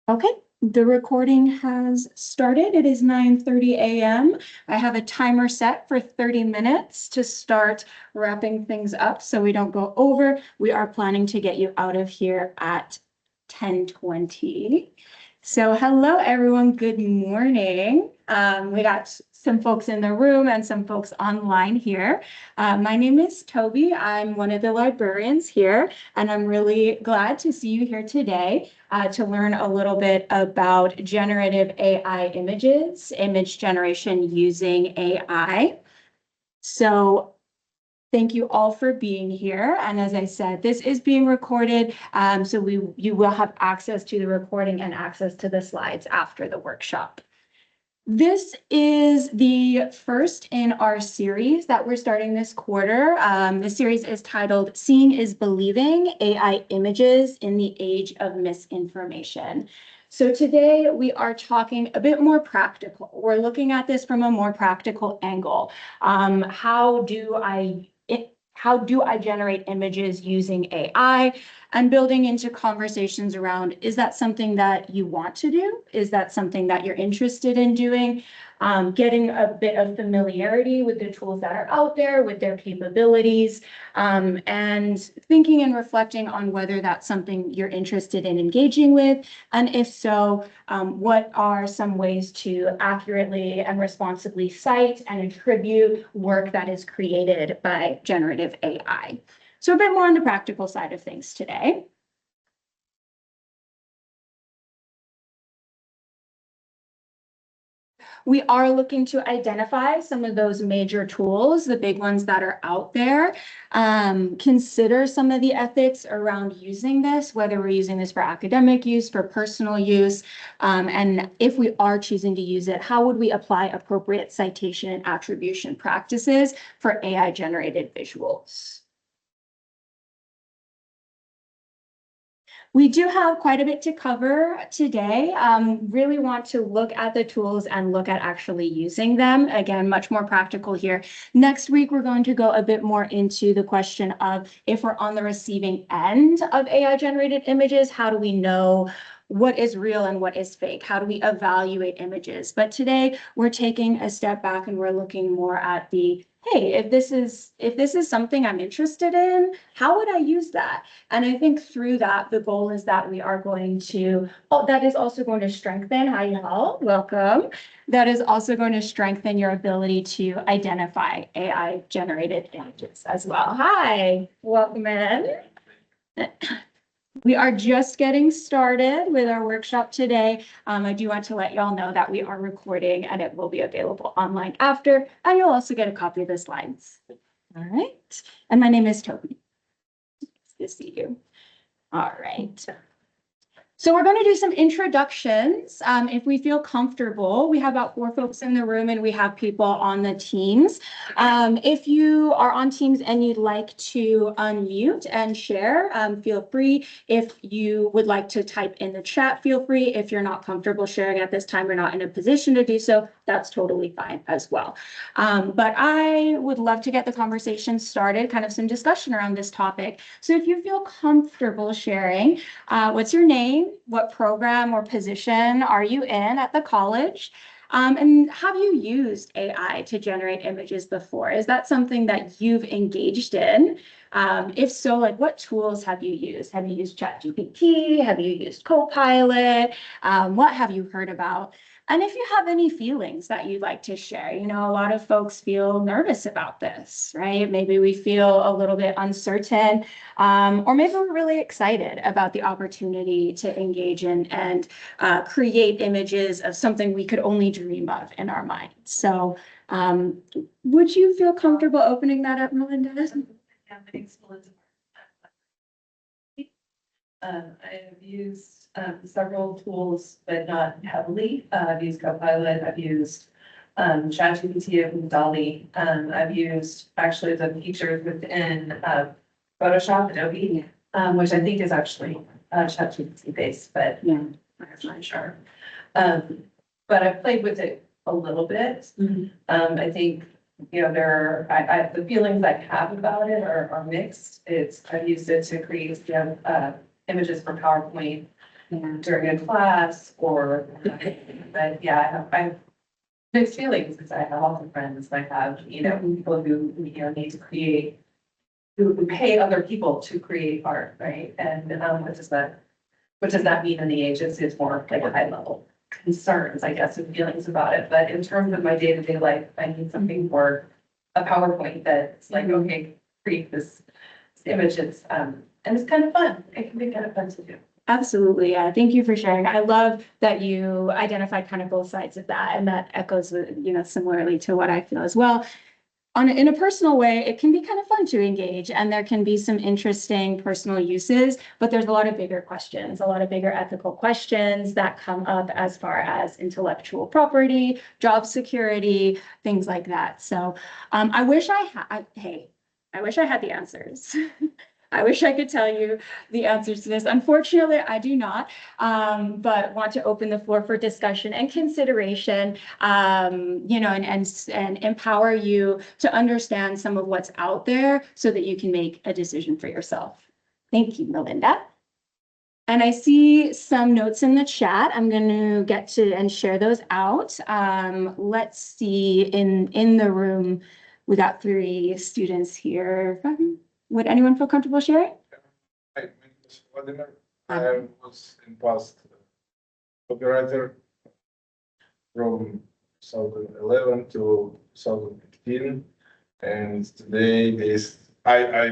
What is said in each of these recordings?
Okay, the recording has started. It is 9:30 a.m. I have a timer set for 30 minutes to start wrapping things up so we don't go over. We are planning to get you out of here at 10:20. So hello, everyone. Good morning. We got some folks in the room and some folks online here. My name is Tobi. I'm one of the librarians here, and I'm really glad to see you here today to learn a little bit about generative AI images, image generation using AI. So thank you all for being here. And as I said, this is being recorded, so you will have access to the recording and access to the slides after the workshop. This is the first in our series that we're starting this quarter. The series is titled Seeing is Believing, AI Images in the Age of Misinformation. So today we are talking a bit more practical. We're looking at this from a more practical angle. How do I generate images using AI, and building into conversations around, is that something that you want to do? Is that something that you're interested in doing? Getting a bit of familiarity with the tools that are out there, with their capabilities, and thinking and reflecting on whether that's something you're interested in engaging with. And if so, what are some ways to accurately and responsibly cite and attribute work that is created by generative AI? So a bit more on the practical side of things today. We are looking to identify some of those major tools, the big ones that are out there. Consider some of the ethics around using this, whether we're using this for academic use, for personal use, and if we are choosing to use it, how would we apply appropriate citation and attribution practices for AI-generated visuals? We do have quite a bit to cover today. Really want to look at the tools and look at actually using them. Again, much more practical here. Next week, we're going to go a bit more into the question of if we're on the receiving end of AI-generated images, how do we know what is real and what is fake? How do we evaluate images? But today, we're taking a step back and we're looking more at the, hey, if this is something I'm interested in, how would I use that? And I think through that, the goal is that we are going to, that is also going to strengthen, hi y'all, welcome. That is also going to strengthen your ability to identify AI generated images as well. Hi, welcome in. We are just getting started with our workshop today. I do want to let y'all know that we are recording and it will be available online after, and you'll also get a copy of the slides. All right. And my name is Tobi. Nice to see you. All right. So we're going to do some introductions. If we feel comfortable, we have about 4 folks in the room and we have people on the teams. If you are on Teams and you'd like to unmute and share, feel free. If you would like to type in the chat, feel free. If you're not comfortable sharing at this time, we're not in a position to do so, that's totally fine as well. But I would love to get the conversation started, kind of some discussion around this topic. So if you feel comfortable sharing, what's your name? What program or position are you in at the college? And have you used AI to generate images before? Is that something that you've engaged in? If so, like what tools have you used? Have you used ChatGPT? Have you used Copilot? What have you heard about? And if you have any feelings that you'd like to share, you know, a lot of folks feel nervous about this, right? Maybe we feel a little bit uncertain, or maybe we're really excited about the opportunity to engage in and create images of something we could only dream of in our minds. So would you feel comfortable opening that up, Melinda? Yeah, thanks, Melinda. I've used several tools, but not heavily. I've used Copilot, I've used ChatGPT, I've used DALL-E. I've used actually the features within Photoshop, Adobe, which I think is actually ChatGPT based, but Yeah, I'm not sure. But I've played with it a little bit. I think, you know, the feelings I have about it are mixed. I've used it to create images for PowerPoint Yeah. during a class or, but yeah, I have mixed feelings because I have lots of friends. I have, people who, need to create, who pay other people to create art, right? And, what does that mean in the age? It's more like a high level concerns, I guess, and feelings about it. But in terms of my day-to-day life, I need something more, a PowerPoint that's like, okay, create this image. And it's kind of fun. It can be kind of fun to do. Absolutely. Yeah. Thank you for sharing. I love that you identified kind of both sides of that. And that echoes, similarly to what I feel as well. In a personal way, it can be kind of fun to engage and there can be some interesting personal uses, but there's a lot of bigger questions, a lot of bigger ethical questions that come up as far as intellectual property, job security, things like that. So I wish I had the answers. I wish I could tell you the answers to this. Unfortunately, I do not, but want to open the floor for discussion and consideration, and empower you to understand some of what's out there so that you can make a decision for yourself. Thank you, Melinda. And I see some notes in the chat. I'm going to get to and share those out. Let's see, in the room, we got 3 students here. Would anyone feel comfortable sharing? My name is Vladimir. I was in past copywriter from 2011 to 2015, and today I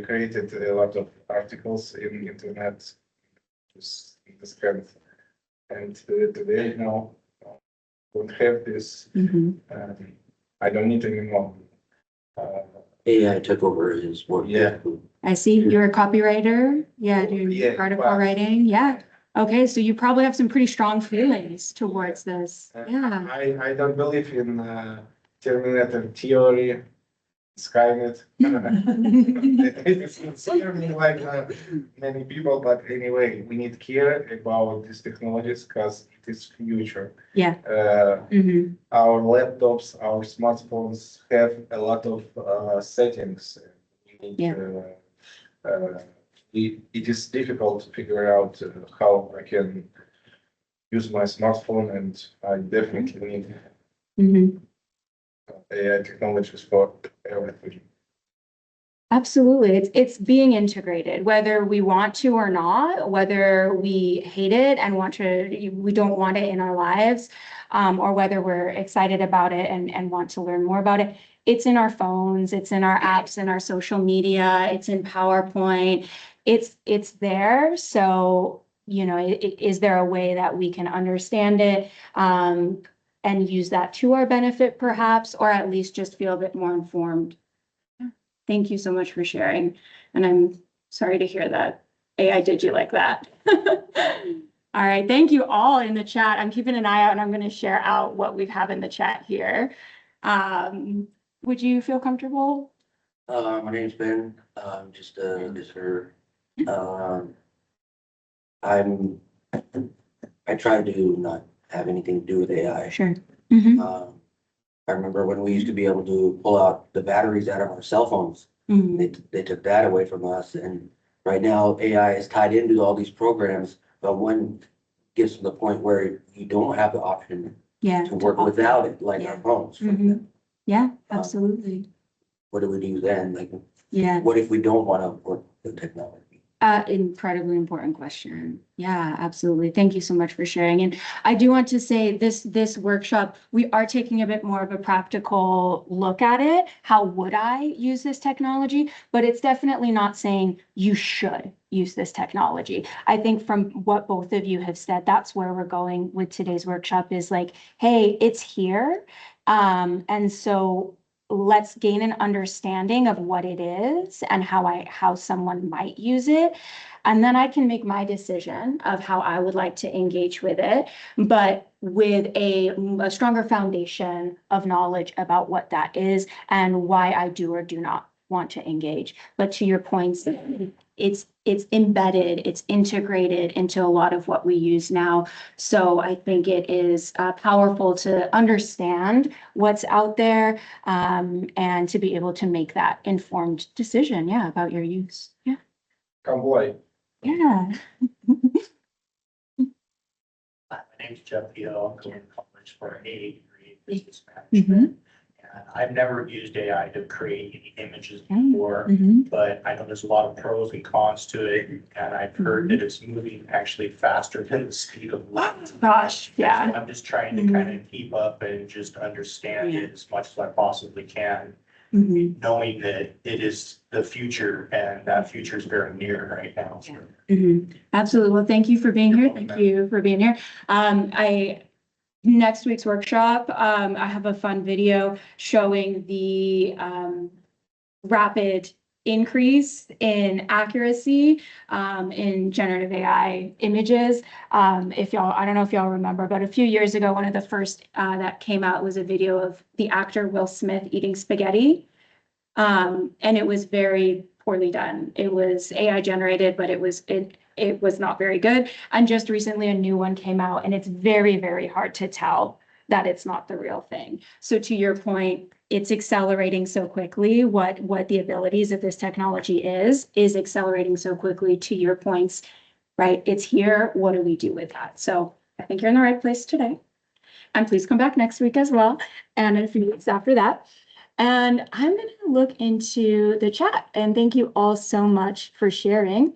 created a lot of articles in internet in this kind, and today now don't have this. I don't need anymore. AI took over his work. Yeah. I see you're a copywriter. Yeah, doing article writing. Yeah. Okay, so you probably have some pretty strong feelings towards this. Yeah. I don't believe in Terminator theory, Skynet. It's certainly like many people, but anyway, we need care about these technologies because it is future. Yeah. Our laptops, our smartphones have a lot of settings. We need, it is difficult to figure out how I can use my smartphone, and I definitely need AI technologies for everything. Absolutely. It's being integrated, whether we want to or not, whether we hate it and we don't want it in our lives, or whether we're excited about it and want to learn more about it. It's in our phones, it's in our apps, in our social media, it's in PowerPoint, it's there. So, is there a way that we can understand it, and use that to our benefit perhaps, or at least just feel a bit more informed? Thank you so much for sharing. And I'm sorry to hear that AI did you like that. All right. Thank you all in the chat. I'm keeping an eye out and I'm going to share out what we have in the chat here. Would you feel comfortable? My name's Ben. I'm just a visitor. I try to not have anything to do with AI. Sure. I remember when we used to be able to pull out the batteries out of our cell phones. They took that away from us, and right now AI is tied into all these programs, but when it gets to the point where you don't have the option to work without it, like our phones. Yeah, absolutely. What do we do then? Like, Yeah. what if we don't want to work with technology? Incredibly important question. Yeah, absolutely. Thank you so much for sharing. And I do want to say this workshop, we are taking a bit more of a practical look at it. How would I use this technology? But it's definitely not saying you should use this technology. I think from what both of you have said, that's where we're going with today's workshop is like, hey, it's here. And so let's gain an understanding of what it is and how someone might use it. And then I can make my decision of how I would like to engage with it, but with a stronger foundation of knowledge about what that is and why I do or do not want to engage. But to your points, it's embedded, it's integrated into a lot of what we use now. So I think it is powerful to understand what's out there, and to be able to make that informed decision, about your use. Yeah. Comply. Yeah. My name's Jeff Hill. I'm going to college for a degree in business management. And I've never used AI to create any images before, but I know there's a lot of pros and cons to it. And I've heard that it's moving actually faster than the speed of light. Gosh, yeah. So I'm just trying to kind of keep up and just understand it as much as I possibly can, knowing that it is the future and that future is very near right now. Absolutely. Well, thank you for being here. Thank you for being here. Next week's workshop, I have a fun video showing the rapid increase in accuracy in generative AI images. If y'all, I don't know if y'all remember, but a few years ago, one of the first that came out was a video of the actor Will Smith eating spaghetti. And it was very poorly done. It was AI generated, but it was not very good. And just recently a new one came out, and it's very, very hard to tell that it's not the real thing. So to your point, it's accelerating so quickly. What the abilities of this technology is accelerating so quickly. To your points, right? It's here. What do we do with that? So I think you're in the right place today. And please come back next week as well, and in a few weeks after that. And I'm going to look into the chat, and thank you all so much for sharing.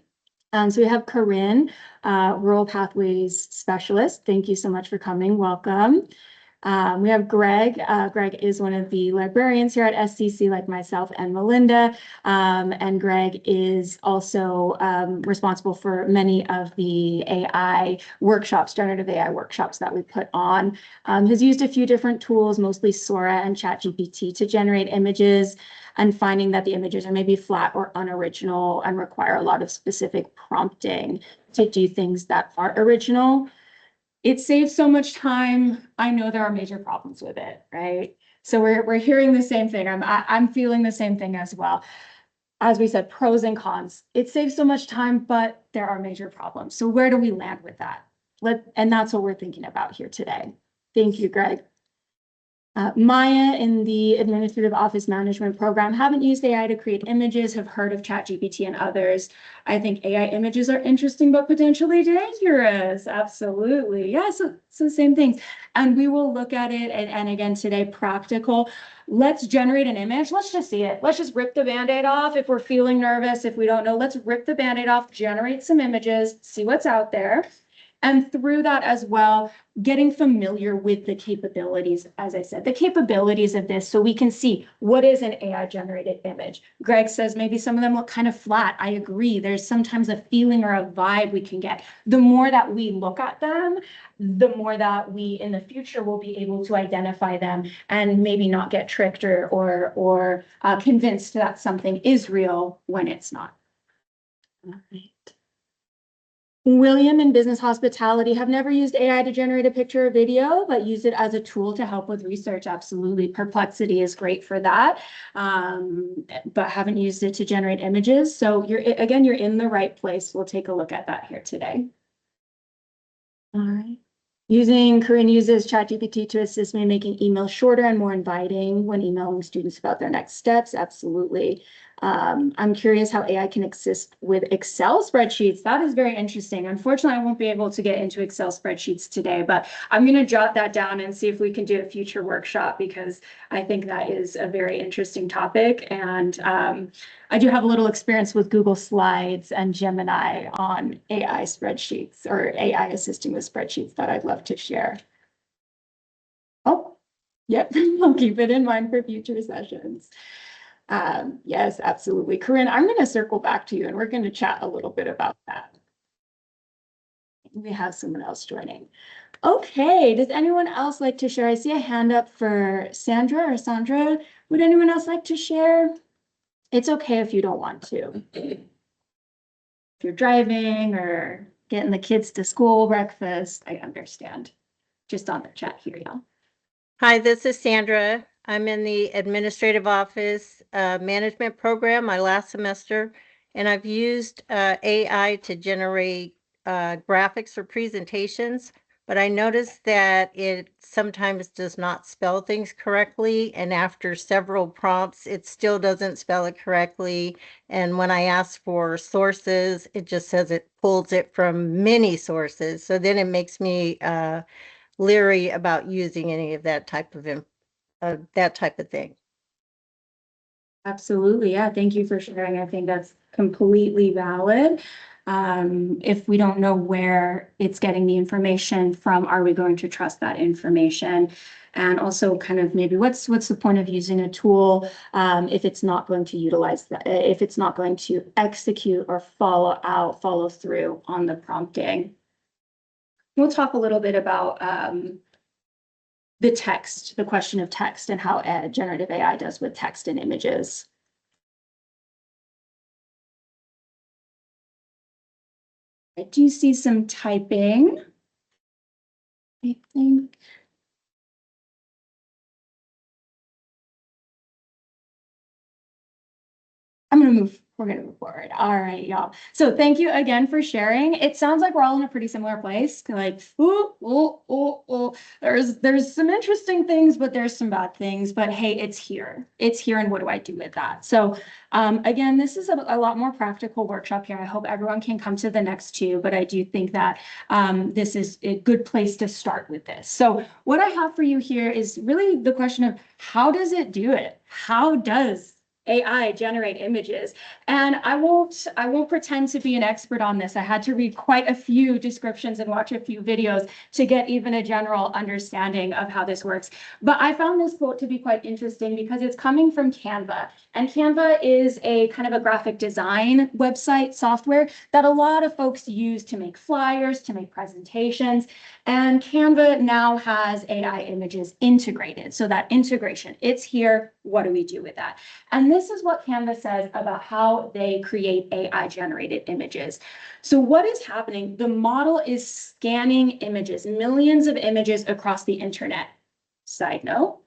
So we have Corinne, Rural Pathways Specialist. Thank you so much for coming. Welcome. We have Greg. Greg is one of the librarians here at SCC, like myself and Melinda. And Greg is also responsible for many of the AI workshops, generative AI workshops that we put on. Has used a few different tools, mostly Sora and ChatGPT, to generate images, and finding that the images are maybe flat or unoriginal and require a lot of specific prompting to do things that aren't original. It saves so much time. I know there are major problems with it, right? So we're hearing the same thing. I'm feeling the same thing as well. As we said, pros and cons. It saves so much time, but there are major problems. So where do we land with that? And that's what we're thinking about here today. Thank you, Greg. Maya in the Administrative Office Management Program, haven't used AI to create images, have heard of ChatGPT and others. I think AI images are interesting, but potentially dangerous. Absolutely. Yeah, so same things. And we will look at it, and again, today, practical. Let's generate an image. Let's just see it. Let's just rip the Band-Aid off. If we're feeling nervous, if we don't know, let's rip the Band-Aid off, generate some images, see what's out there. And through that as well, getting familiar with the capabilities, as I said, the capabilities of this, so we can see what is an AI generated image. Greg says maybe some of them look kind of flat. I agree. There's sometimes a feeling or a vibe we can get. The more that we look at them, the more that we in the future will be able to identify them and maybe not get tricked or convinced that something is real when it's not. All right. William in Business Hospitality, have never used AI to generate a picture or video, but use it as a tool to help with research. Absolutely. Perplexity is great for that, but haven't used it to generate images. So you're in the right place. We'll take a look at that here today. All right. Corinne uses ChatGPT to assist me in making emails shorter and more inviting when emailing students about their next steps. Absolutely. I'm curious how AI can assist with Excel spreadsheets. That is very interesting. Unfortunately, I won't be able to get into Excel spreadsheets today, but I'm going to jot that down and see if we can do a future workshop, because I think that is a very interesting topic. And I do have a little experience with Google Slides and Gemini on AI spreadsheets, or AI assisting with spreadsheets, that I'd love to share. Oh, yep. I'll keep it in mind for future sessions. Yes, absolutely. Corinne, I'm going to circle back to you and we're going to chat a little bit about that. We have someone else joining. Okay, does anyone else like to share? I see a hand up for Sandra or Sandra. Would anyone else like to share? It's okay if you don't want to. If you're driving or getting the kids to school, breakfast, I understand. Just on the chat here, y'all. Hi, this is Sandra. I'm in the Administrative Office Management Program, my last semester, and I've used AI to generate graphics for presentations but I noticed that it sometimes does not spell things correctly, and after several prompts, it still doesn't spell it correctly. And when I ask for sources, it just says it pulls it from many sources. So then it makes me leery about using any of that type of thing. Absolutely. Yeah. Thank you for sharing. I think that's completely valid. If we don't know where it's getting the information from, are we going to trust that information? And also kind of maybe what's the point of using a tool if it's not going to utilize that, if it's not going to execute or follow through on the prompting. We'll talk a little bit about the question of text and how generative AI does with text and images. I do see some typing, I think. We're gonna move forward. All right, y'all. So thank you again for sharing. It sounds like we're all in a pretty similar place. Like, there's some interesting things, but there's some bad things. But hey, it's here. It's here, and what do I do with that? So again, this is a lot more practical workshop here. I hope everyone can come to the next two, but I do think that this is a good place to start with this. So what I have for you here is really the question of how does it do it? How does AI generate images? And I won't pretend to be an expert on this. I had to read quite a few descriptions and watch a few videos to get even a general understanding of how this works. But I found this quote to be quite interesting because it's coming from Canva. And Canva is a kind of a graphic design website software that a lot of folks use to make flyers, to make presentations. And Canva now has AI images integrated. So that integration, it's here. What do we do with that? And this is what Canva says about how they create AI generated images. So what is happening? The model is scanning images, millions of images across the internet. Side note,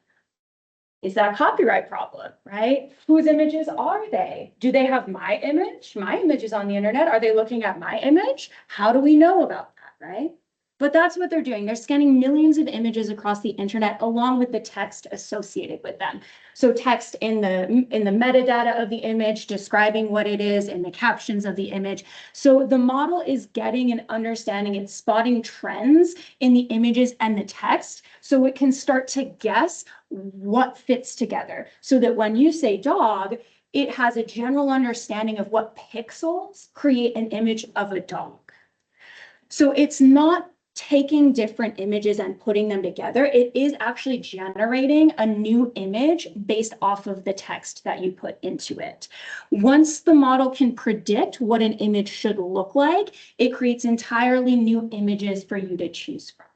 is that a copyright problem, right? Whose images are they? Do they have my image? My image is on the internet. Are they looking at my image? How do we know about that, right? But that's what they're doing. They're scanning millions of images across the internet along with the text associated with them. So text in the metadata of the image, describing what it is, in the captions of the image. So the model is getting an understanding, it's spotting trends in the images and the text, so it can start to guess what fits together. So that when you say dog, it has a general understanding of what pixels create an image of a dog. So it's not taking different images and putting them together. It is actually generating a new image based off of the text that you put into it. Once the model can predict what an image should look like, it creates entirely new images for you to choose from.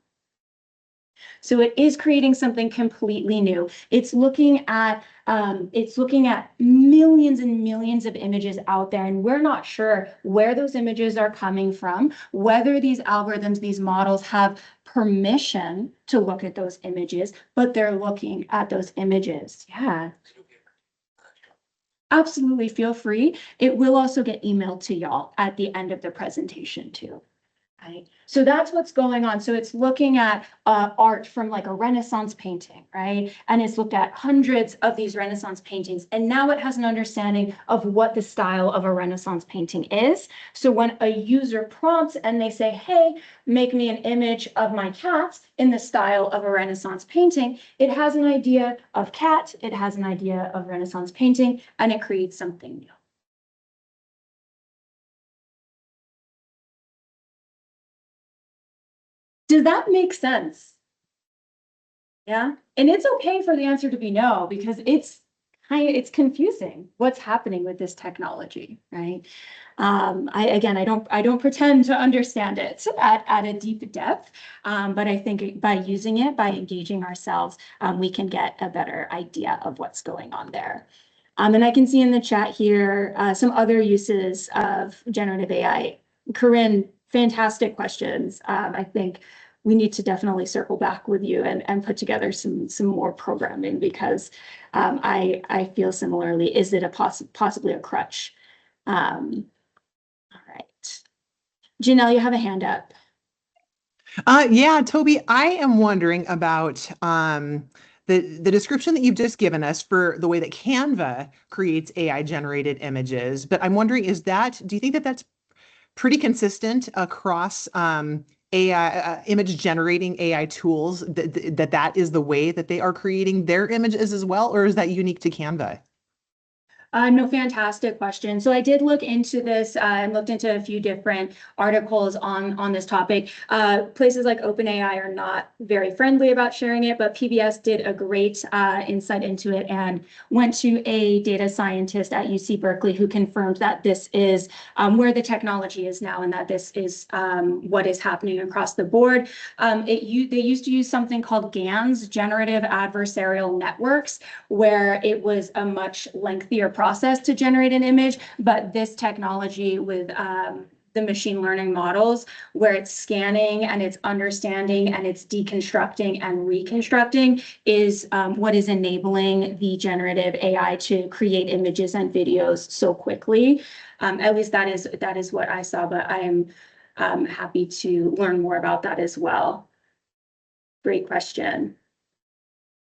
So it is creating something completely new. It's looking at millions and millions of images out there, and we're not sure where those images are coming from, whether these algorithms, these models have permission to look at those images, but they're looking at those images. Yeah. Absolutely, feel free. It will also get emailed to y'all at the end of the presentation too. Right. So that's what's going on. So it's looking at art from like a Renaissance painting, right? And it's looked at hundreds of these Renaissance paintings. And now it has an understanding of what the style of a Renaissance painting is. So when a user prompts and they say, hey, make me an image of my cat in the style of a Renaissance painting, it has an idea of cat, it has an idea of Renaissance painting, and it creates something new. Does that make sense? Yeah, and it's okay for the answer to be no, because it's confusing what's happening with this technology, right? I don't pretend to understand it at a deep depth, but I think by using it, by engaging ourselves, we can get a better idea of what's going on there. And I can see in the chat here some other uses of generative AI. Corinne, fantastic questions. I think we need to definitely circle back with you and put together some more programming, because I feel similarly. Is it possibly a crutch? All right. Janelle, you have a hand up. Yeah, Toby, I am wondering about the description that you've just given us for the way that Canva creates AI generated images. But I'm wondering, do you think that that's pretty consistent across AI image generating AI tools, that is the way that they are creating their images as well, or is that unique to Canva? No, fantastic question. So I did look into this and looked into a few different articles on this topic. Places like OpenAI are not very friendly about sharing it, but PBS did a great insight into it and went to a data scientist at UC Berkeley who confirmed that this is where the technology is now and that this is what is happening across the board. They used to use something called GANs, Generative Adversarial Networks, where it was a much lengthier process to generate an image, but this technology with the machine learning models where it's scanning and it's understanding and it's deconstructing and reconstructing is what is enabling the generative AI to create images and videos so quickly. At least that is what I saw, but I am happy to learn more about that as well. Great question.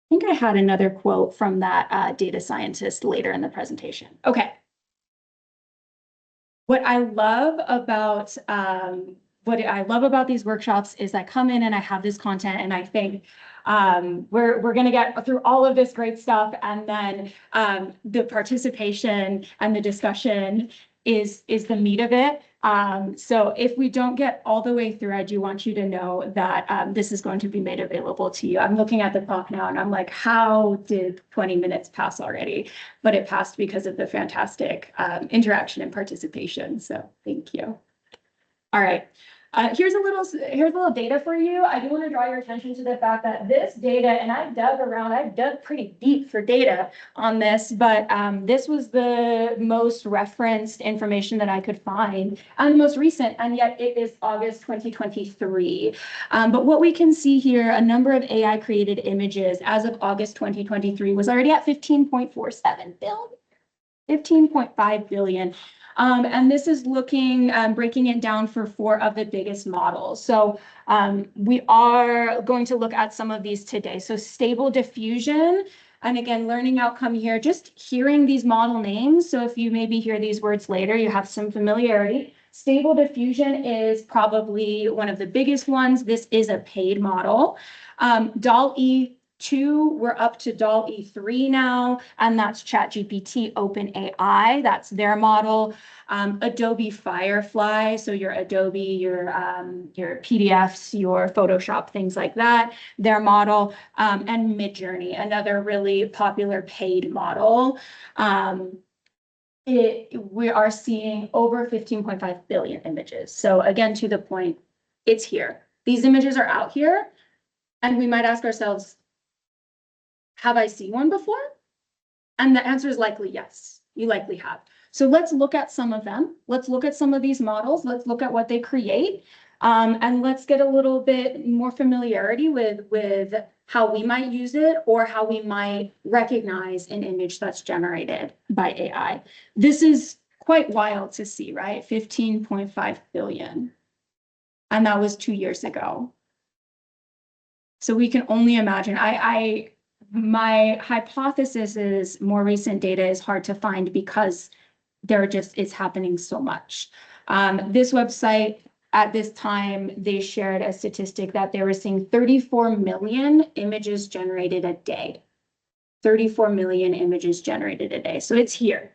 I think I had another quote from that data scientist later in the presentation. Okay. What I love about these workshops is I come in and I have this content and I think we're going to get through all of this great stuff, and then the participation and the discussion is the meat of it. So if we don't get all the way through, I do want you to know that this is going to be made available to you. I'm looking at the clock now and I'm like, how did 20 minutes pass already? But it passed because of the fantastic interaction and participation. So thank you. All right. Here's a little data for you. I do want to draw your attention to the fact that this data, and I've dug pretty deep for data on this, but this was the most referenced information that I could find and the most recent, and yet it is August 2023. But what we can see here, a number of AI created images as of August 2023 was already at 15.47 billion, 15.5 billion. And this is looking, breaking it down for 4 of the biggest models. So we are going to look at some of these today. So Stable Diffusion, and again, learning outcome here, just hearing these model names. So if you maybe hear these words later, you have some familiarity. Stable Diffusion is probably one of the biggest ones. This is a paid model. DALL-E 2, we're up to DALL-E 3 now, and that's ChatGPT OpenAI. That's their model. Adobe Firefly, so your Adobe, your PDFs, your Photoshop, things like that, their model, and Midjourney, another really popular paid model. We are seeing over 15.5 billion images. So again, to the point, it's here. These images are out here, and we might ask ourselves, have I seen one before? And the answer is likely yes, you likely have. So let's look at some of them. Let's look at some of these models. Let's look at what they create. And let's get a little bit more familiarity with how we might use it or how we might recognize an image that's generated by AI. This is quite wild to see, right? 15.5 billion. And that was 2 years ago. So we can only imagine. My hypothesis is more recent data is hard to find because it's happening so much. This website at this time, they shared a statistic that they were seeing 34 million images generated a day. 34 million images generated a day. So it's here.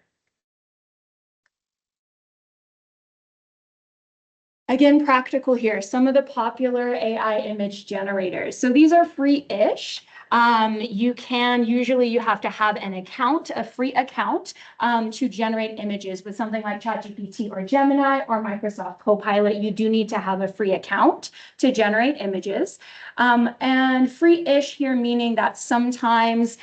Again, practical here, some of the popular AI image generators. So these are free-ish. You have to have an account, a free account, to generate images with something like ChatGPT or Gemini or Microsoft Copilot. You do need to have a free account to generate images. And free-ish here meaning that sometimes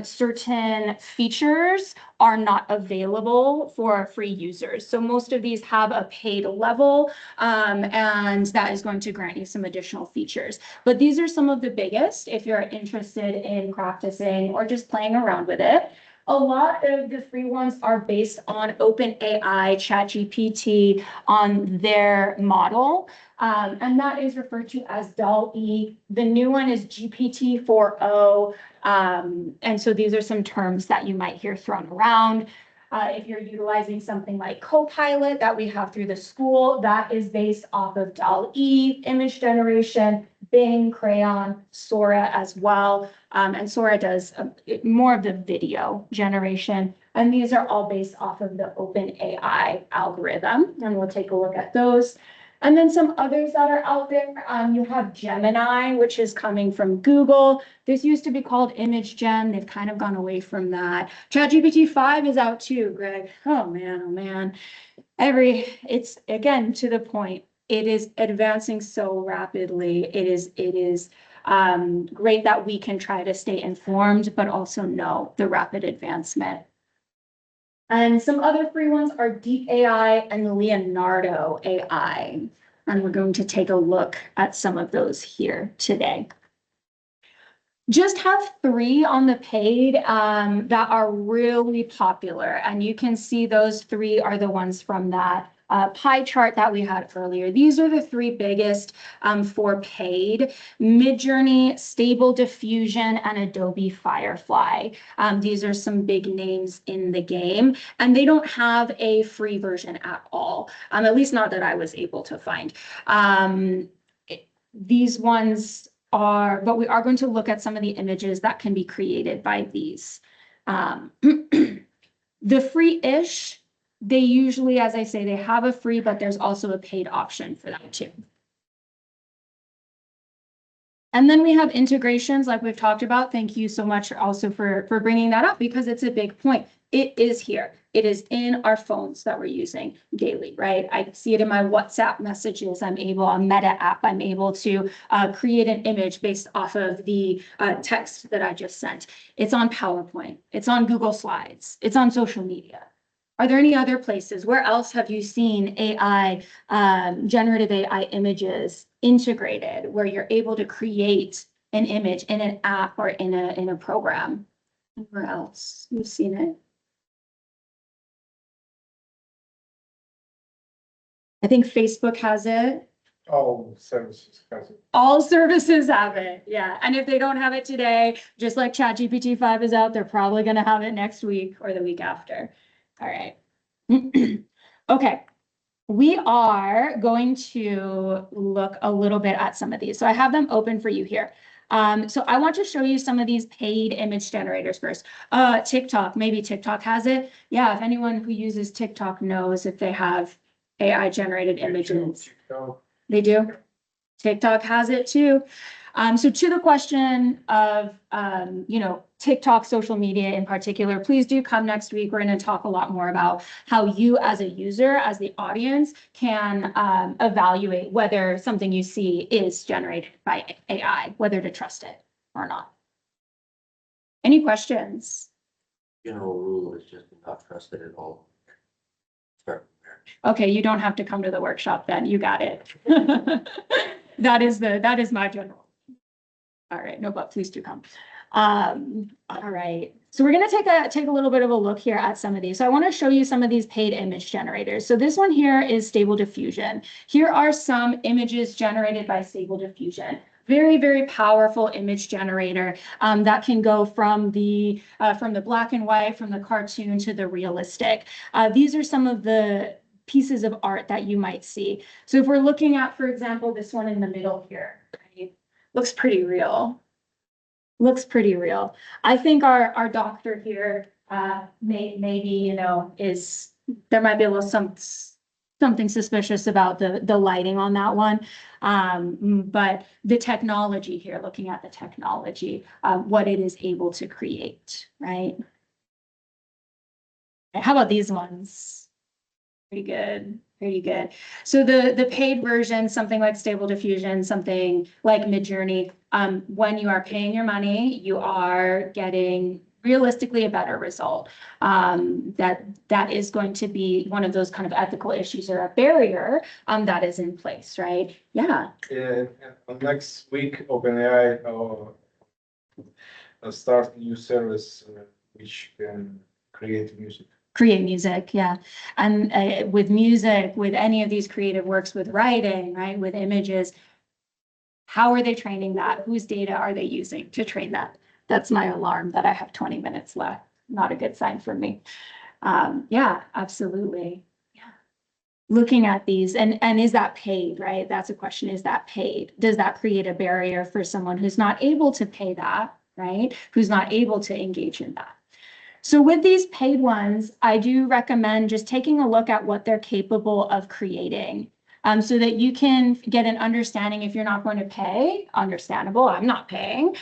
certain features are not available for free users. So most of these have a paid level, and that is going to grant you some additional features. But these are some of the biggest if you're interested in practicing or just playing around with it. A lot of the free ones are based on OpenAI, ChatGPT on their model. And that is referred to as DALL-E. The new one is GPT-4o. And so these are some terms that you might hear thrown around. If you're utilizing something like Copilot that we have through the school, that is based off of DALL-E image generation, Bing, Crayon, Sora as well. And Sora does more of the video generation. And these are all based off of the OpenAI algorithm. And we'll take a look at those. And then some others that are out there, you have Gemini, which is coming from Google. This used to be called ImageGen. They've kind of gone away from that. ChatGPT 5 is out too, Greg. Oh man. It's again, to the point, it is advancing so rapidly. It is great that we can try to stay informed, but also know the rapid advancement. And some other free ones are Deep AI and Leonardo AI. And we're going to take a look at some of those here today. Just have 3 on the paid that are really popular. And you can see those 3 are the ones from that pie chart that we had earlier. These are the 3 biggest for paid: Midjourney, Stable Diffusion, and Adobe Firefly. These are some big names in the game, and they don't have a free version at all, at least not that I was able to find. These ones are, but we are going to look at some of the images that can be created by these. The free-ish, they usually, as I say, they have a free, but there's also a paid option for that too. And then we have integrations like we've talked about. Thank you so much also for bringing that up, because it's a big point. It is here. It is in our phones that we're using daily, right? I see it in my WhatsApp messages. I'm able, on Meta app, I'm able to create an image based off of the text that I just sent. It's on PowerPoint. It's on Google Slides. It's on social media. Are there any other places? Where else have you seen AI, generative AI images integrated, where you're able to create an image in an app or in a program? Where else you've seen it? I think Facebook has it. All services has it. All services have it, yeah. And if they don't have it today, just like ChatGPT 5 is out, they're probably going to have it next week or the week after. All right. Okay. We are going to look a little bit at some of these. So I have them open for you here. So I want to show you some of these paid image generators first. TikTok, maybe TikTok has it. Yeah, if anyone who uses TikTok knows if they have AI generated images. They do. TikTok has it too. So to the question of, TikTok, social media in particular, please do come next week. We're going to talk a lot more about how you as a user, as the audience, can evaluate whether something you see is generated by AI, whether to trust it or not. Any questions? General rule is just not trust it at all. Start from there. Okay, you don't have to come to the workshop then. You got it. That is my general. All right, no, but please do come. All right, so we're going to take a little bit of a look here at some of these. So I want to show you some of these paid image generators. So this one here is Stable Diffusion. Here are some images generated by Stable Diffusion. Very, very powerful image generator that can go from the black and white, from the cartoon to the realistic. These are some of the pieces of art that you might see. So if we're looking at, for example, this one in the middle here, right? Looks pretty real. Looks pretty real. I think our doctor here maybe, is, there might be a little something suspicious about the lighting on that one. But the technology here, looking at the technology, what it is able to create, right? How about these ones? Pretty good. Pretty good. So the paid version, something like Stable Diffusion, something like Midjourney, when you are paying your money, you are getting realistically a better result. That is going to be one of those kind of ethical issues or a barrier that is in place, right? Yeah. Yeah, and next week, OpenAI start new service which can create music. Create music, yeah. And with music, with any of these creative works, with writing, right, with images, how are they training that? Whose data are they using to train that? That's my alarm that I have 20 minutes left. Not a good sign for me. Yeah, absolutely. Yeah. Looking at these and is that paid, right? That's a question. Is that paid? Does that create a barrier for someone who's not able to pay that, right? Who's not able to engage in that? So with these paid ones, I do recommend just taking a look at what they're capable of creating. So that you can get an understanding. If you're not going to pay, understandable, I'm not paying,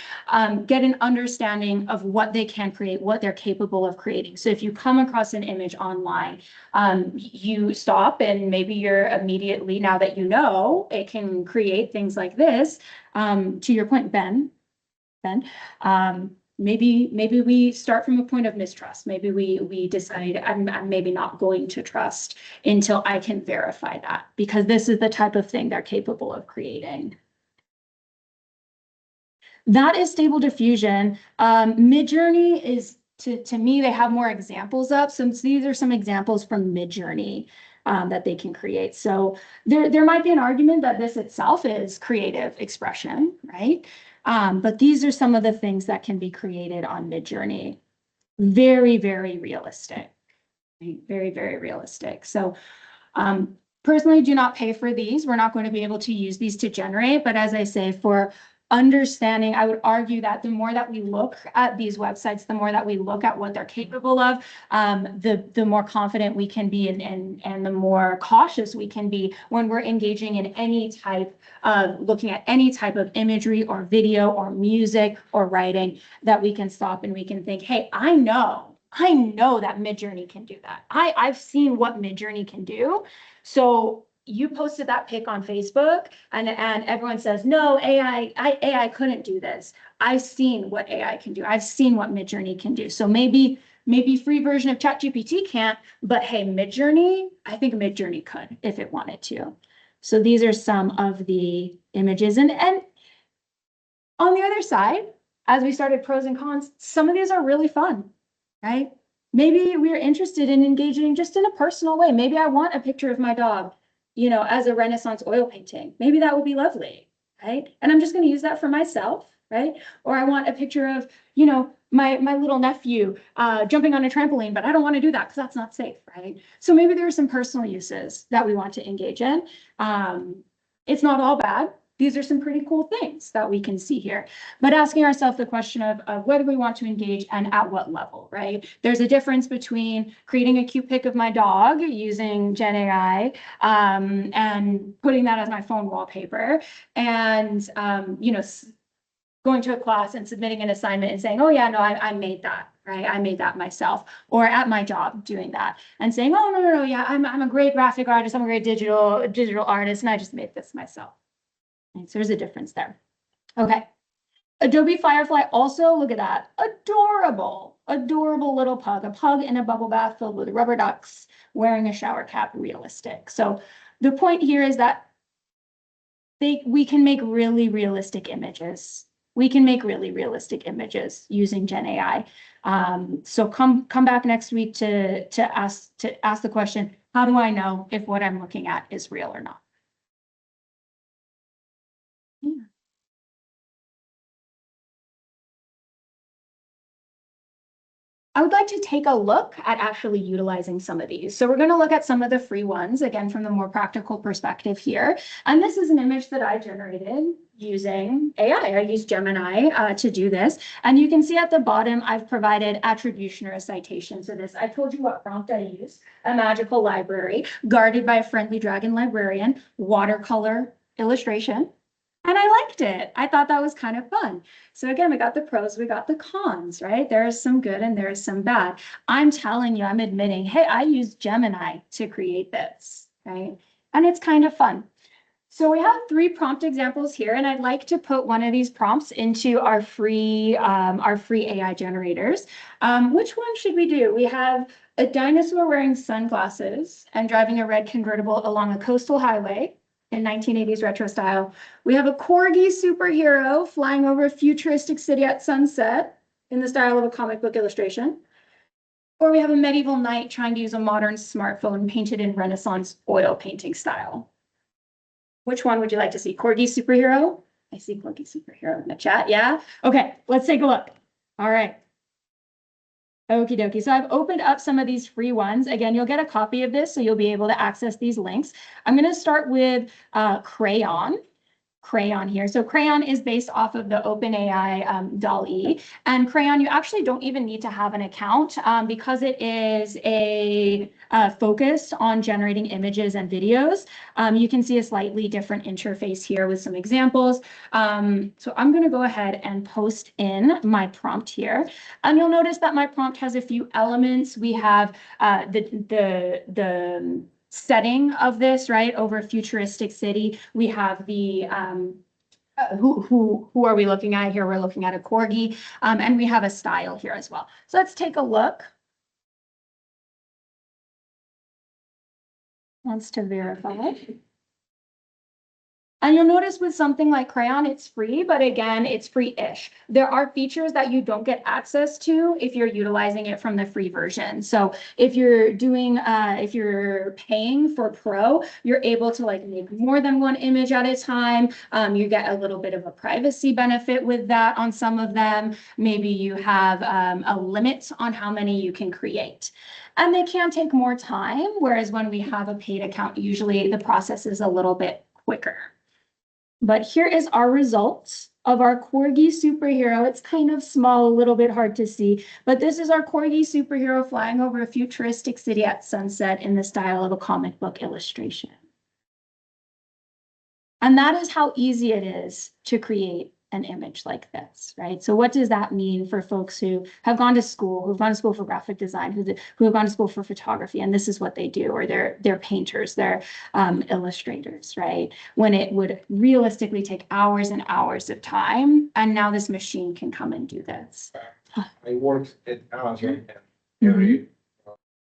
get an understanding of what they can create, what they're capable of creating. So if you come across an image online, you stop and maybe you're immediately, now that you know it can create things like this, to your point, Ben, maybe we start from a point of mistrust. Maybe we decide I'm maybe not going to trust until I can verify that, because this is the type of thing they're capable of creating. That is Stable Diffusion. Midjourney is, to me, they have more examples up. So these are some examples from Midjourney that they can create. So there might be an argument that this itself is creative expression, right? But these are some of the things that can be created on Midjourney. Very, very realistic. Right? Very, very realistic. So personally, do not pay for these. We're not going to be able to use these to generate. But as I say, for understanding, I would argue that the more that we look at these websites, the more that we look at what they're capable of, the more confident we can be and the more cautious we can be when we're engaging in any type of looking at any type of imagery or video or music or writing, that we can stop and we can think, hey, I know that Midjourney can do that. I've seen what Midjourney can do. So you posted that pic on Facebook and everyone says, no, AI couldn't do this. I've seen what AI can do. I've seen what Midjourney can do. So maybe free version of ChatGPT can't, but hey, Midjourney, I think Midjourney could if it wanted to. So these are some of the images. And on the other side, as we started pros and cons, some of these are really fun, right? Maybe we're interested in engaging just in a personal way. Maybe I want a picture of my dog, you know, as a Renaissance oil painting. Maybe that would be lovely, right? And I'm just going to use that for myself, right? Or I want a picture of, you know, my little nephew jumping on a trampoline, but I don't want to do that because that's not safe, right? So maybe there are some personal uses that we want to engage in. It's not all bad. These are some pretty cool things that we can see here, but asking ourselves the question of whether we want to engage and at what level, right? There's a difference between creating a cute pic of my dog using Gen AI and putting that as my phone wallpaper and, you know, going to a class and submitting an assignment and saying, oh yeah, no, I made that, right? I made that myself, or at my job doing that and saying, oh, no, yeah, I'm a great graphic artist. I'm a great digital artist. And I just made this myself. So there's a difference there. Okay. Adobe Firefly also, look at that. Adorable little pug. A pug in a bubble bath filled with rubber ducks wearing a shower cap, realistic. So the point here is that we can make really realistic images. We can make really realistic images using Gen AI. So come back next week to ask the question, how do I know if what I'm looking at is real or not? I would like to take a look at actually utilizing some of these. So we're going to look at some of the free ones, again, from the more practical perspective here. And this is an image that I generated using AI. I used Gemini to do this. And you can see at the bottom, I've provided attribution or a citation to this. I told you what prompt I used: a magical library, guarded by a friendly dragon librarian, watercolor illustration. And I liked it. I thought that was kind of fun. So again, we got the pros, we got the cons, right? There is some good and there is some bad. I'm telling you, I'm admitting, hey, I used Gemini to create this, right? And it's kind of fun. So we have 3 prompt examples here, and I'd like to put one of these prompts into our free AI generators. Which one should we do? We have a dinosaur wearing sunglasses and driving a red convertible along a coastal highway in 1980s retro style. We have a corgi superhero flying over a futuristic city at sunset. in the style of a comic book illustration. Or we have a medieval knight trying to use a modern smartphone painted in Renaissance oil painting style. Which one would you like to see? Corgi superhero? I see Corgi superhero in the chat. Yeah. Okay, let's take a look. All right. Okie dokie. So I've opened up some of these free ones. Again, you'll get a copy of this, so you'll be able to access these links. I'm going to start with Crayon here. So Crayon is based off of the OpenAI DALL-E, and Crayon, you actually don't even need to have an account because it is a focus on generating images and videos. You can see a slightly different interface here with some examples. So I'm going to go ahead and post in my prompt here, and you'll notice that my prompt has a few elements. We have the setting of this, right, over a futuristic city. We have the who are we looking at here? We're looking at a corgi, and we have a style here as well. So let's take a look. Wants to verify. And you'll notice with something like Crayon, it's free, but again, it's free-ish. There are features that you don't get access to if you're utilizing it from the free version. So if you're doing, if you're paying for Pro, you're able to like make more than one image at a time. You get a little bit of a privacy benefit with that on some of them. Maybe you have a limit on how many you can create. And they can take more time, whereas when we have a paid account, usually the process is a little bit quicker. But here is our results of our corgi superhero. It's kind of small, a little bit hard to see, but this is our corgi superhero flying over a futuristic city at sunset in the style of a comic book illustration. And that is how easy it is to create an image like this, right? So what does that mean for folks who have gone to school, who've gone to school for graphic design, who have gone to school for photography, and this is what they do, or they're painters, they're illustrators, right? When it would realistically take hours and hours of time, and now this machine can come and do this. I worked at Amazon and every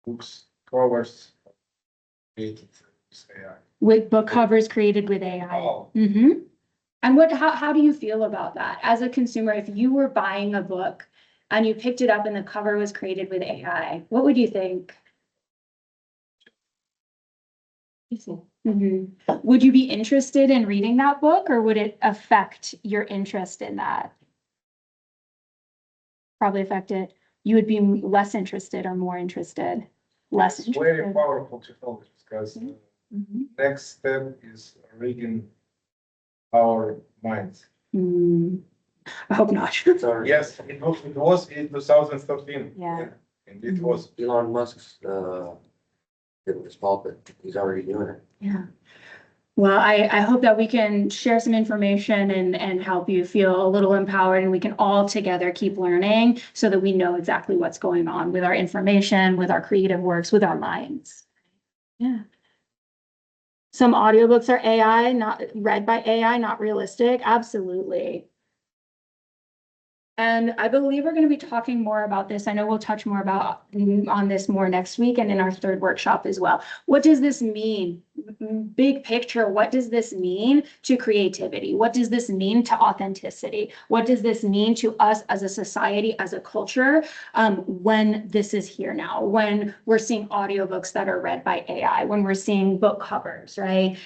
books covers created with AI. With book covers created with AI. Oh. Mm-hmm. And how do you feel about that? As a consumer, if you were buying a book and you picked it up and the cover was created with AI, what would you think? Mm-hmm. Would you be interested in reading that book, or would it affect your interest in that? Probably affect it. You would be less interested or more interested? Less It's interested. very powerful technology because next step is reading our minds. I hope not. Sorry. Yes, it was in 2013. Yeah. And it was Elon Musk's, his pulpit, he's already doing it. Yeah. Well, I hope that we can share some information and help you feel a little empowered, and we can all together keep learning so that we know exactly what's going on with our information, with our creative works, with our minds. Yeah. Some audiobooks are AI, not read by AI, not realistic. Absolutely. And I believe we're going to be talking more about this. I know we'll touch more about on this more next week and in our third workshop as well. What does this mean? Big picture, what does this mean to creativity? What does this mean to authenticity? What does this mean to us as a society, as a culture, when this is here now, when we're seeing audiobooks that are read by AI, when we're seeing book covers, right?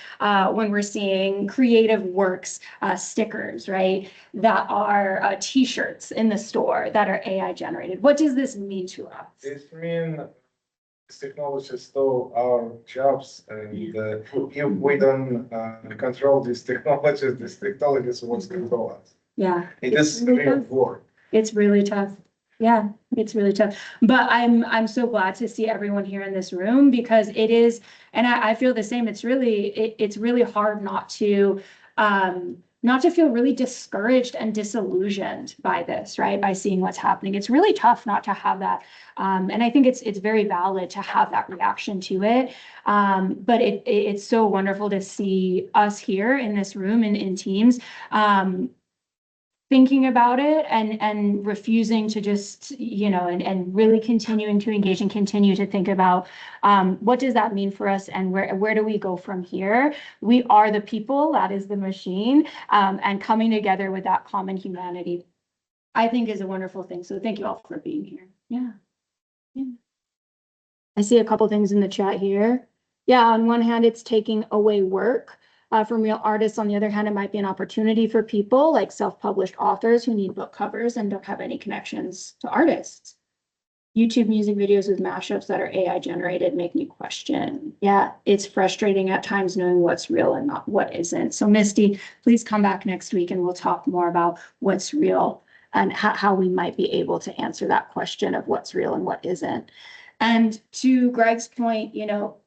When we're seeing creative works, stickers, right? That are t-shirts in the store that are AI generated. What does this mean to us? this mean this technology stole our jobs, and if we don't control these technologies won't control us. Yeah. It is real war. It's really tough. Yeah, it's really tough. But I'm so glad to see everyone here in this room, because it is, and I feel the same. It's really hard not to feel really discouraged and disillusioned by this, right? By seeing what's happening. It's really tough not to have that. And I think it's very valid to have that reaction to it. But it's so wonderful to see us here in this room and in teams, thinking about it and refusing to just, and really continuing to engage and continue to think about what does that mean for us, and where do we go from here? We are the people, that is the machine, and coming together with that common humanity I think is a wonderful thing. So thank you all for being here. Yeah. Yeah. I see a couple things in the chat here. Yeah, on one hand, it's taking away work from real artists. On the other hand, it might be an opportunity for people like self-published authors who need book covers and don't have any connections to artists. YouTube music videos with mashups that are AI generated make me question. Yeah, it's frustrating at times knowing what's real and not what isn't. So Misty, please come back next week and we'll talk more about what's real and how we might be able to answer that question of what's real and what isn't. And to Greg's point, you know,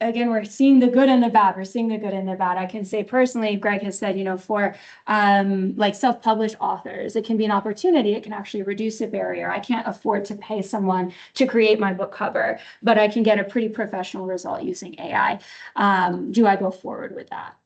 again, we're seeing the good and the bad. We're seeing the good and the bad. I can say personally, Greg has said, you know, for like self-published authors, it can be an opportunity. It can actually reduce a barrier. I can't afford to pay someone to create my book cover, but I can get a pretty professional result using AI. Do I go forward with that?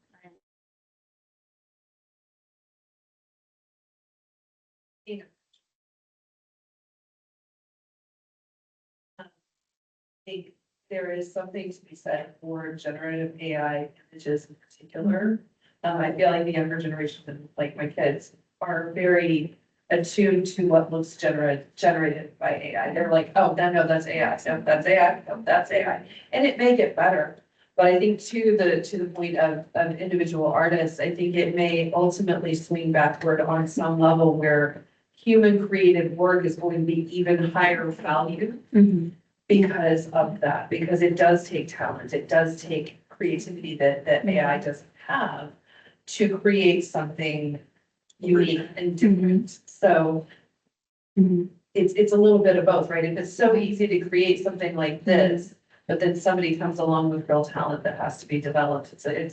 I think there is something to be said for generative AI images in particular. I feel like the younger generations, and like my kids, are very attuned to what looks generated by AI. They're like, oh, no, that's AI. No, that's AI. No, that's AI. And it may get better. But I think to the point of individual artists, I think it may ultimately swing backward on some level where human created work is going to be even higher value. Mm-hmm. Because of that, because it does take talent, it does take creativity that AI doesn't have to create something unique and different. So it's a little bit of both, right? If it's so easy to create something like this, but then somebody comes along with real talent that has to be developed. I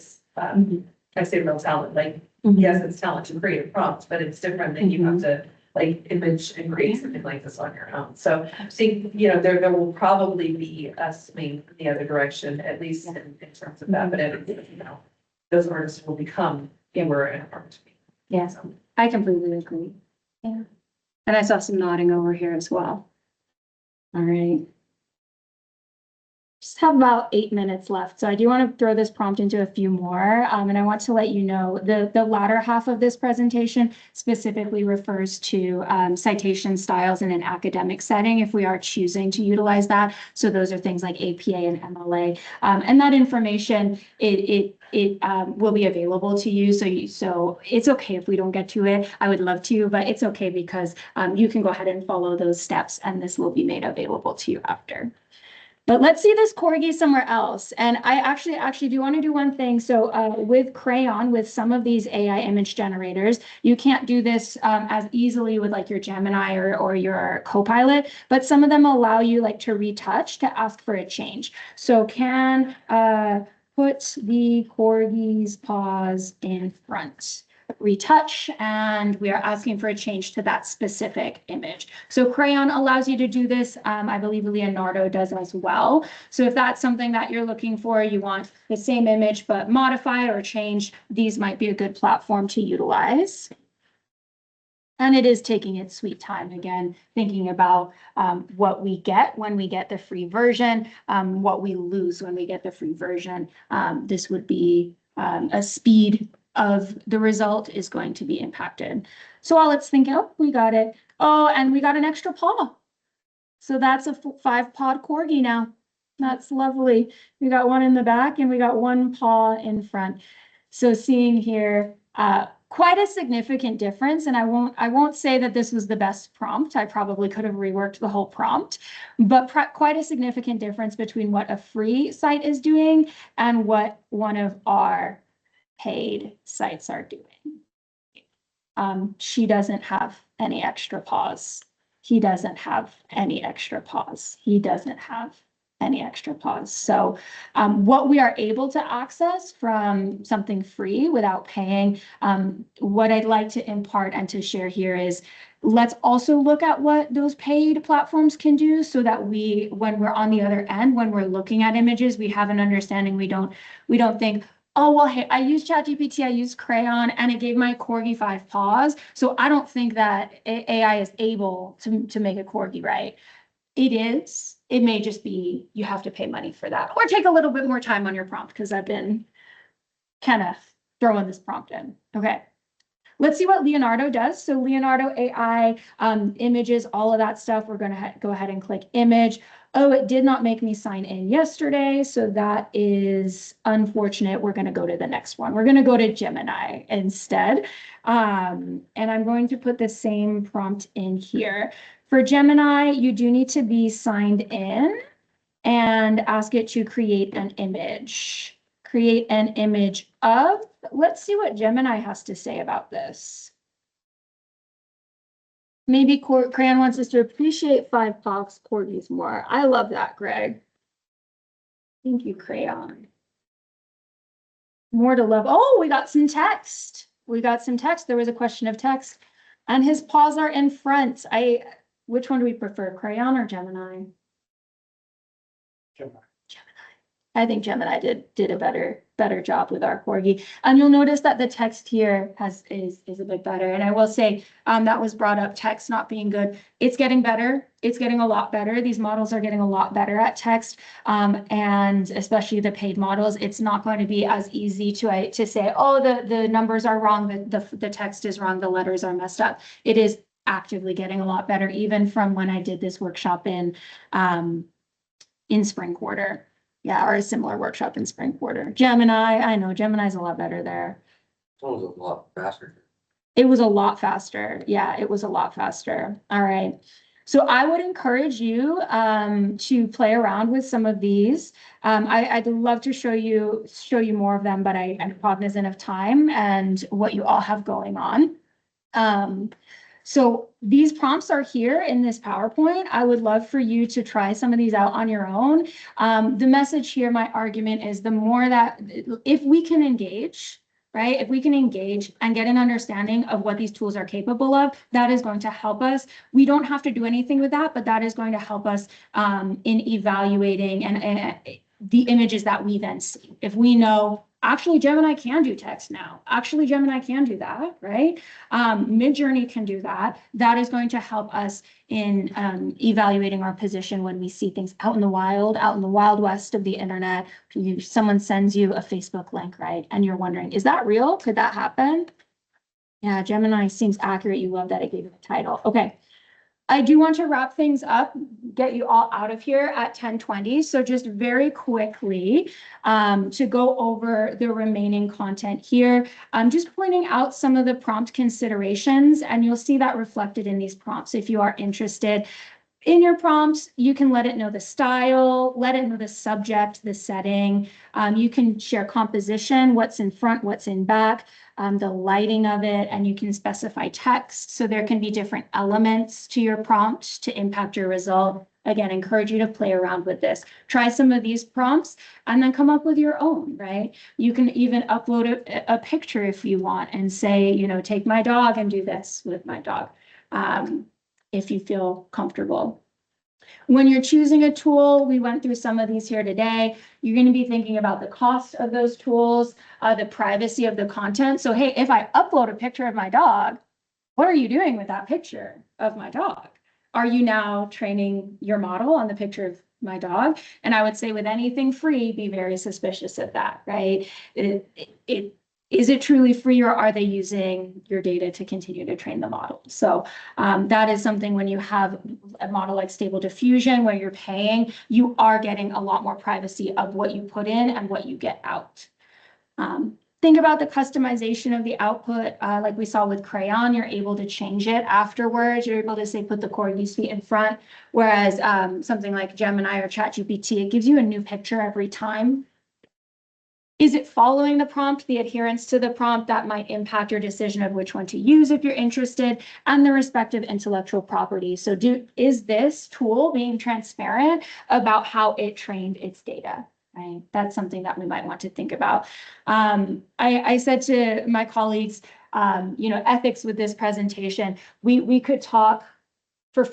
say real talent, like, yes, it's talent to create a prompt, but it's different than you have to like image and create something like this on your own. So I think, you know, there will probably be a swing in the other direction, at least in terms of that, but you know, those artists will become inward and hard to be. Yeah, so I completely agree. Yeah. And I saw some nodding over here as well. All right. Just have about 8 minutes left. So I do want to throw this prompt into a few more. And I want to let you know the latter half of this presentation specifically refers to citation styles in an academic setting if we are choosing to utilize that. So those are things like APA and MLA. And that information, it will be available to you. So it's okay if we don't get to it. I would love to, but it's okay because you can go ahead and follow those steps and this will be made available to you after. But let's see this corgi somewhere else. And I actually do want to do one thing. So with Crayon, with some of these AI image generators, you can't do this as easily with like your Gemini or your Copilot, but some of them allow you like to retouch to ask for a change. So can put the corgi's paws in front. Retouch, and we are asking for a change to that specific image. So Crayon allows you to do this. I believe Leonardo does as well. So if that's something that you're looking for, you want the same image but modified or changed, these might be a good platform to utilize. And it is taking its sweet time, again, thinking about what we get when we get the free version, what we lose when we get the free version. This would be a speed of the result is going to be impacted. So while it's thinking, oh, we got it. Oh, and we got an extra paw. So that's a 5-pod corgi now. That's lovely. We got one in the back and we got one paw in front. So seeing here, quite a significant difference. And I won't say that this was the best prompt. I probably could have reworked the whole prompt, but quite a significant difference between what a free site is doing and what one of our paid sites are doing. She doesn't have any extra paws. He doesn't have any extra paws. He doesn't have any extra paws. So what we are able to access from something free without paying, what I'd like to impart and to share here is let's also look at what those paid platforms can do so that when we're on the other end, when we're looking at images, we have an understanding. We don't think, oh, well, hey, I used ChatGPT, I used Crayon, and it gave my corgi 5 paws. So I don't think that AI is able to make a corgi, right? It is. It may just be you have to pay money for that or take a little bit more time on your prompt because I've been kind of throwing this prompt in. Okay. Let's see what Leonardo does. So Leonardo AI, images, all of that stuff. We're going to go ahead and click image. Oh, it did not make me sign in yesterday. So that is unfortunate. We're going to go to the next one. We're going to go to Gemini instead. And I'm going to put the same prompt in here. For Gemini, you do need to be signed in and ask it to create an image. Create an image of, let's see what Gemini has to say about this. Maybe Crayon wants us to appreciate 5 fox corgis more. I love that, Greg. Thank you, Crayon. More to love. Oh, we got some text. We got some text. There was a question of text. And his paws are in front. Which one do we prefer, Crayon or Gemini? Gemini. I think Gemini did a better job with our corgi. And you'll notice that the text here is a bit better. And I will say that was brought up, text not being good. It's getting better. It's getting a lot better. These models are getting a lot better at text. And especially the paid models, it's not going to be as easy to say, oh, the numbers are wrong, the text is wrong, the letters are messed up. It is actively getting a lot better, even from when I did this workshop in spring quarter. Yeah, or a similar workshop in spring quarter. Gemini, I know Gemini's a lot better there. It was a lot faster. It was a lot faster. Yeah, it was a lot faster. All right. So I would encourage you to play around with some of these. I'd love to show you more of them, but I'm cognizant of time and what you all have going on. So these prompts are here in this PowerPoint. I would love for you to try some of these out on your own. The message here, my argument is the more that if we can engage, right? If we can engage and get an understanding of what these tools are capable of, that is going to help us. We don't have to do anything with that, but that is going to help us in evaluating and the images that we then see. If we know, actually, Gemini can do text now. Actually, Gemini can do that, right? Midjourney can do that. That is going to help us in evaluating our position when we see things out in the wild west of the internet. Someone sends you a Facebook link, right? And you're wondering, is that real? Could that happen? Yeah, Gemini seems accurate. You love that it gave you the title. Okay. I do want to wrap things up, get you all out of here at 10:20. So just very quickly to go over the remaining content here. I'm just pointing out some of the prompt considerations, and you'll see that reflected in these prompts if you are interested. In your prompts, you can let it know the style, let it know the subject, the setting. You can share composition, what's in front, what's in back, the lighting of it, and you can specify text. So there can be different elements to your prompt to impact your result. Again, encourage you to play around with this. Try some of these prompts and then come up with your own, right? You can even upload a picture if you want and say, you know, take my dog and do this with my dog. If you feel comfortable. When you're choosing a tool, we went through some of these here today. You're going to be thinking about the cost of those tools, the privacy of the content. So, hey, if I upload a picture of my dog, what are you doing with that picture of my dog? Are you now training your model on the picture of my dog? And I would say with anything free, be very suspicious of that, right? Is it truly free, or are they using your data to continue to train the model? So that is something when you have a model like Stable Diffusion where you're paying, you are getting a lot more privacy of what you put in and what you get out. Think about the customization of the output. Like we saw with Crayon, you're able to change it afterwards. You're able to say, put the corgi's feet in front. Whereas something like Gemini or ChatGPT, it gives you a new picture every time. Is it following the prompt, the adherence to the prompt that might impact your decision of which one to use if you're interested, and the respective intellectual property? So is this tool being transparent about how it trained its data? Right? That's something that we might want to think about. I said to my colleagues, ethics with this presentation, we could talk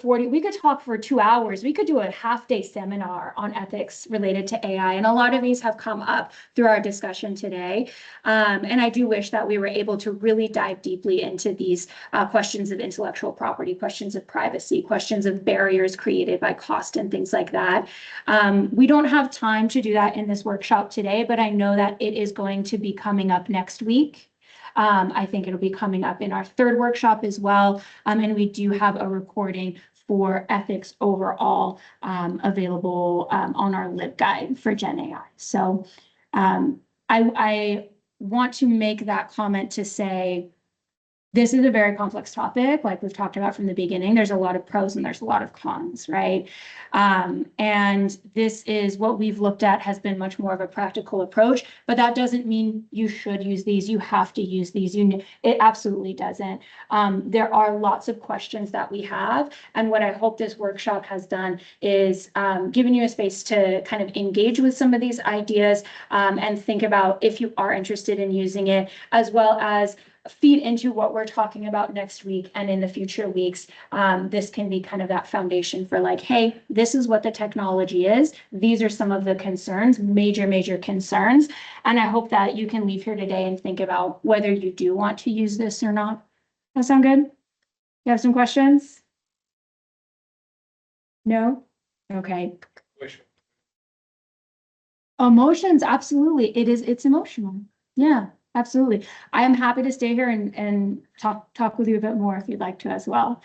we could talk for 2 hours. We could do a half-day seminar on ethics related to AI. And a lot of these have come up through our discussion today. And I do wish that we were able to really dive deeply into these questions of intellectual property, questions of privacy, questions of barriers created by cost and things like that. We don't have time to do that in this workshop today, but I know that it is going to be coming up next week. I think it'll be coming up in our third workshop as well. And we do have a recording for ethics overall available on our LibGuide for Gen AI. So I want to make that comment to say, this is a very complex topic, like we've talked about from the beginning. There's a lot of pros and there's a lot of cons, right? And this is what we've looked at has been much more of a practical approach, but that doesn't mean you should use these. You have to use these. It absolutely doesn't. There are lots of questions that we have. And what I hope this workshop has done is given you a space to kind of engage with some of these ideas and think about if you are interested in using it, as well as feed into what we're talking about next week and in the future weeks. This can be kind of that foundation for like, hey, this is what the technology is. These are some of the concerns, major concerns. And I hope that you can leave here today and think about whether you do want to use this or not. That sound good? You have some questions? No? Okay. Emotions, absolutely. It's emotional. Yeah. Absolutely. I am happy to stay here and talk with you a bit more if you'd like to as well.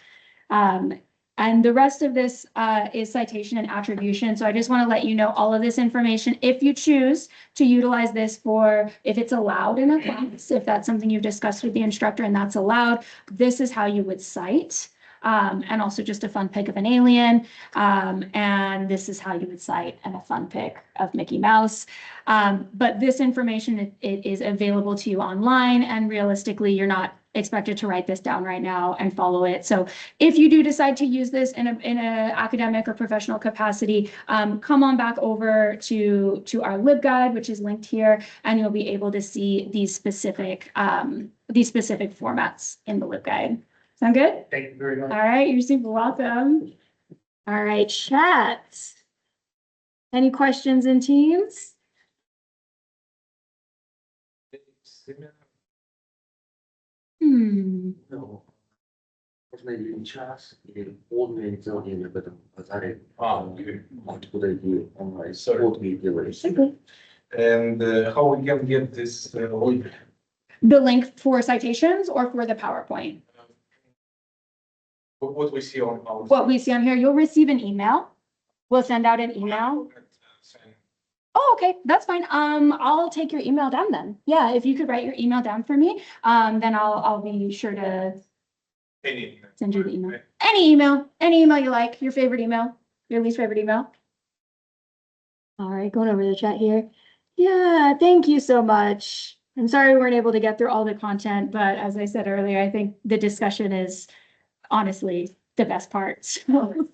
And the rest of this is citation and attribution. So I just want to let you know all of this information. If you choose to utilize this for, if it's allowed in a class, if that's something you've discussed with the instructor and that's allowed, this is how you would cite. And also just a fun pic of an alien. And this is how you would cite and a fun pic of Mickey Mouse. But this information, it is available to you online, and realistically, you're not expected to write this down right now and follow it. So if you do decide to use this in a academic or professional capacity, come on back over to our LibGuide, which is linked here, and you'll be able to see these specific formats in the LibGuide. Sound good? Thank you very much. All right, you're super welcome. All right, chat. Any questions in Teams? No. Можно ли час или полный целый об этом базаре откуда и онлайн вот вы делаете? And how we can get this link? The link for citations or for the PowerPoint? What we see on our. What we see on here, you'll receive an email. We'll send out an email. Oh, okay, that's fine. I'll take your email down then. Yeah, if you could write your email down for me, then I'll be sure to send you the email. Any email you like, your favorite email, your least favorite email. All right, going over the chat here. Yeah, thank you so much. I'm sorry we weren't able to get through all the content, but as I said earlier, I think the discussion is honestly the best part. So,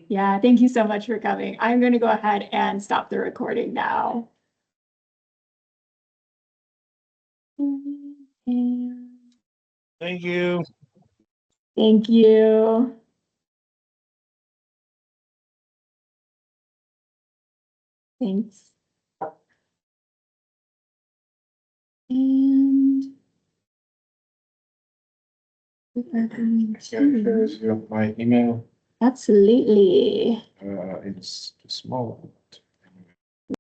yeah, thank you so much for coming. I'm going to go ahead and stop the recording now. Thank you. Thank you. Thanks. And we are going to- My email. Absolutely. It's too small.